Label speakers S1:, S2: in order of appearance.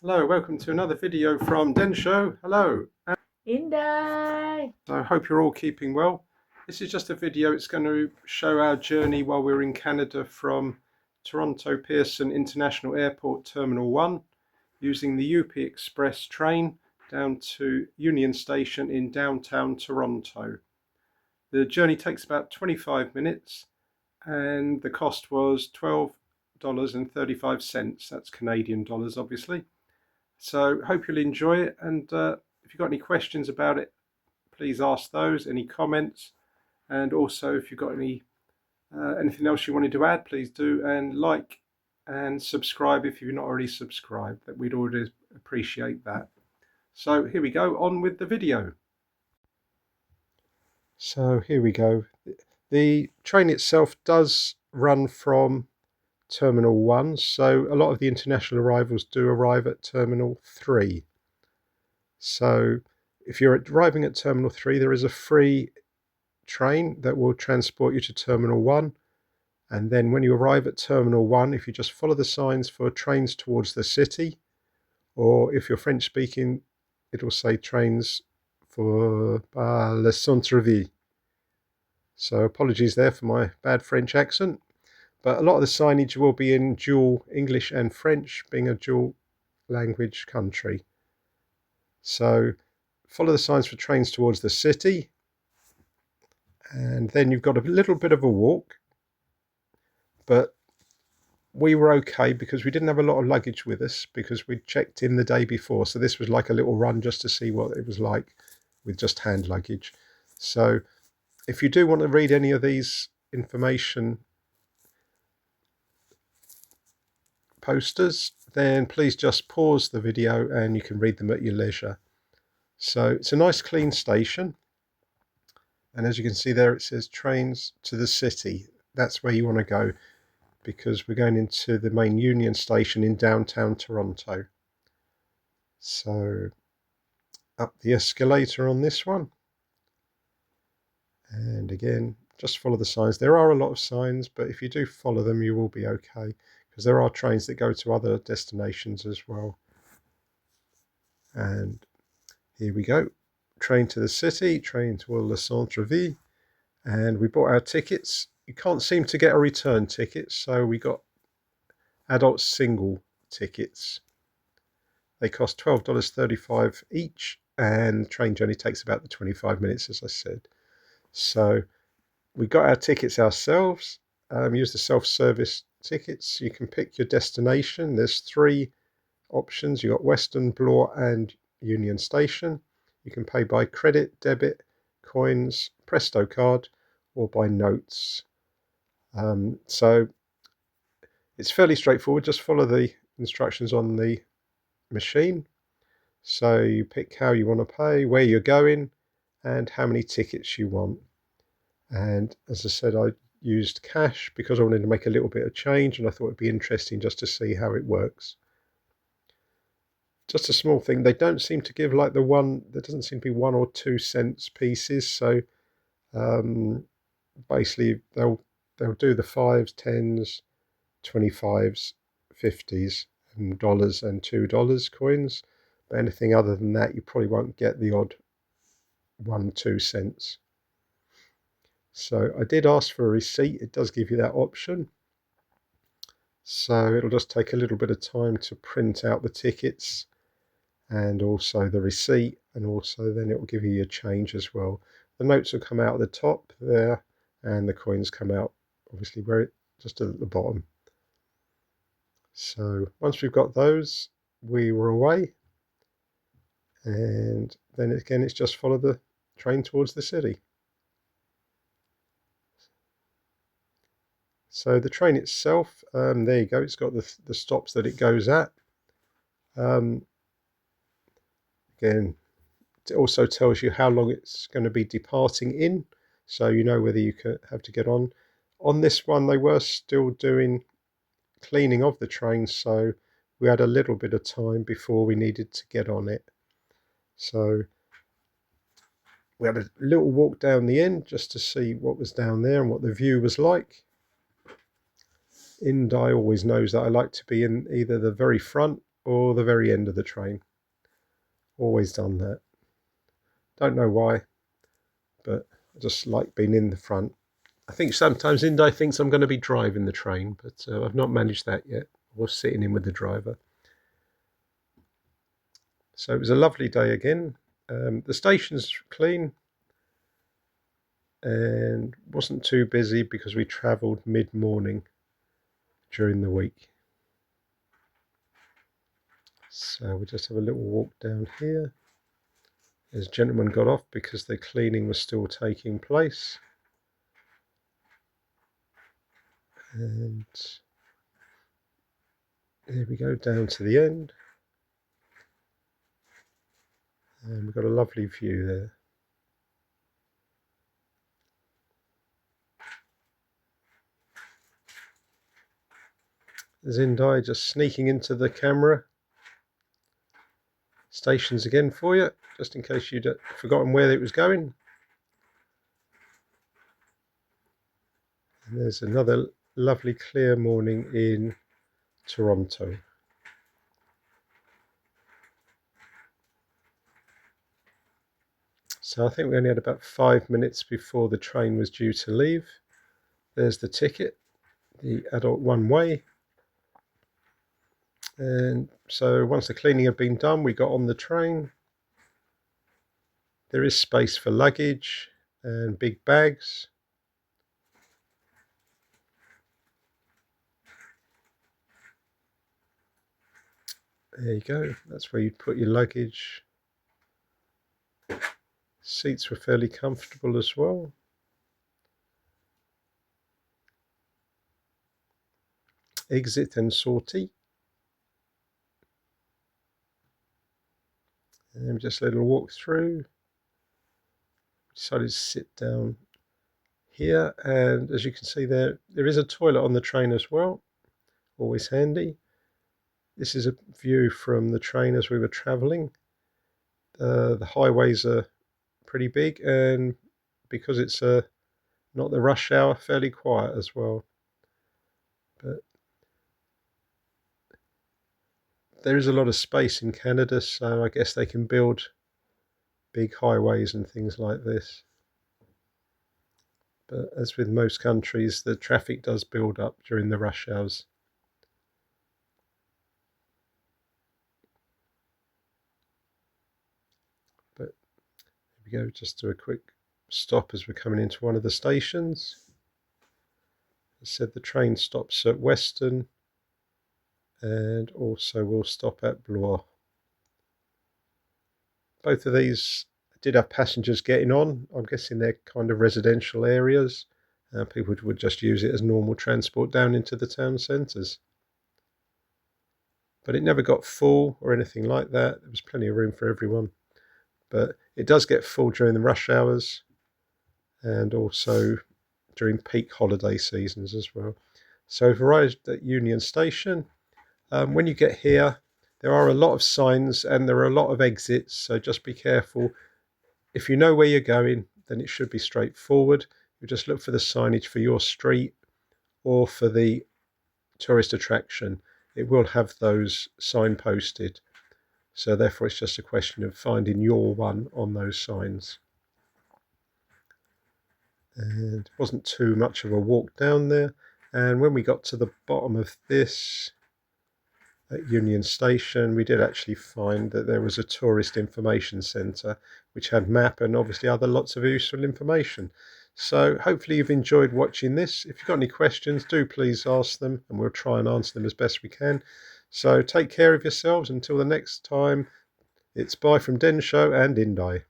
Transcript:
S1: Hello, welcome to another video from Densho. Hello.
S2: Inday.
S1: So I hope you're all keeping well. This is just a video. It's going to show our journey while we're in Canada from Toronto Pearson International Airport Terminal 1 using the UP Express train down to Union Station in downtown Toronto. The journey takes about 25 minutes and the cost was $12.35. That's Canadian dollars, obviously. So hope you'll enjoy it, and if you've got any questions about it, please ask those, any comments, and also if you've got anything else you wanted to add, please do, and like and subscribe if you're not already subscribed. That we'd already appreciate that. So here we go, on with the video. So here we go. The train itself does run from Terminal 1, so a lot of the international arrivals do arrive at Terminal 3. So if you're arriving at Terminal 3, there is a free train that will transport you to Terminal 1. And then when you arrive at Terminal 1, if you just follow the signs for trains towards the city, or if you're French speaking, it will say trains for le centre-ville. So apologies there for my bad French accent. But a lot of the signage will be in dual English and French, being a dual language country. So follow the signs for trains towards the city, and then you've got a little bit of a walk, but we were okay because we didn't have a lot of luggage with us because we'd checked in the day before. So this was like a little run just to see what it was like with just hand luggage. So if you do want to read any of these information posters, then please just pause the video and you can read them at your leisure. So it's a nice clean station, and as you can see there it says trains to the city. That's where you want to go because we're going into the main Union Station in downtown Toronto. So up the escalator on this one, and again just follow the signs. There are a lot of signs, but if you do follow them you will be okay, because there are trains that go to other destinations as well. And here we go, train to the city, train to le centre-ville, and we bought our tickets. You can't seem to get a return ticket, so we got adult single tickets. They cost $12.35 each, and the train journey takes about 25 minutes, as I said. So we got our tickets ourselves, use the self-service tickets. You can pick your destination. There's 3 options. You've got Western, Bloor and Union Station. You can pay by credit, debit, coins, Presto card, or by notes. So it's fairly straightforward. Just follow the instructions on the machine. So you pick how you want to pay, where you're going, and how many tickets you want. And as I said, I used cash because I wanted to make a little bit of change, and I thought it'd be interesting just to see how it works. Just a small thing, they don't seem to give like there doesn't seem to be 1 or 2 cents pieces. So basically they'll do the 5s, 10s, 25s, 50s, and dollars and $2 coins. But anything other than that, you probably won't get the odd 1, 2 cents. So I did ask for a receipt. It does give you that option. So it'll just take a little bit of time to print out the tickets and also the receipt, and also then it will give you your change as well. The notes will come out at the top there, and the coins come out obviously just at the bottom. So once we've got those, we were away, and then again it's just follow the train towards the city. So the train itself, there you go, it's got the stops that it goes at. Again, it also tells you how long it's going to be departing in, so you know whether you have to get on. On this one, they were still doing cleaning of the train, so we had a little bit of time before we needed to get on it. So we had a little walk down the end just to see what was down there and what the view was like. Inday always knows that I like to be in either the very front or the very end of the train. Always done that. Don't know why, but I just like being in the front. I think sometimes Indai thinks I'm going to be driving the train, but I've not managed that yet, or sitting in with the driver. So it was a lovely day again. The station's clean and wasn't too busy because we travelled mid-morning during the week. So we just have a little walk down here. As gentlemen got off because the cleaning was still taking place. And there we go, down to the end. And we've got a lovely view there. There's Indai just sneaking into the camera. Stations again for you, just in case you'd forgotten where it was going. And there's another lovely clear morning in Toronto. So I think we only had about 5 minutes before the train was due to leave. There's the ticket, the adult one way. And so once the cleaning had been done, we got on the train. There is space for luggage and big bags. There you go, that's where you'd put your luggage. Seats were fairly comfortable as well. Exit and sortie. And just a little walk through. Decided to sit down here, and as you can see there is a toilet on the train as well, always handy. This is a view from the train as we were travelling. The highways are pretty big, and because it's not the rush hour, fairly quiet as well. But there is a lot of space in Canada, so I guess they can build big highways and things like this. But as with most countries, the traffic does build up during the rush hours. But here we go, just do a quick stop as we're coming into one of the stations. As I said, the train stops at Weston and also will stop at Blois. Both of these did have passengers getting on. I'm guessing they're kind of residential areas. People would just use it as normal transport down into the town centres. But it never got full or anything like that. There was plenty of room for everyone. But it does get full during the rush hours and also during peak holiday seasons as well. So we've arrived at Union Station. When you get here, there are a lot of signs and there are a lot of exits, so just be careful. If you know where you're going, then it should be straightforward. You just look for the signage for your street or for the tourist attraction. It will have those signposted, so therefore it's just a question of finding your one on those signs. And it wasn't too much of a walk down there, and when we got to the bottom of this at Union Station, we did actually find that there was a tourist information centre which had map and obviously other lots of useful information. So hopefully you've enjoyed watching this. If you've got any questions, do please ask them and we'll try and answer them as best we can. So take care of yourselves until the next time. It's bye from Den Show and Indai.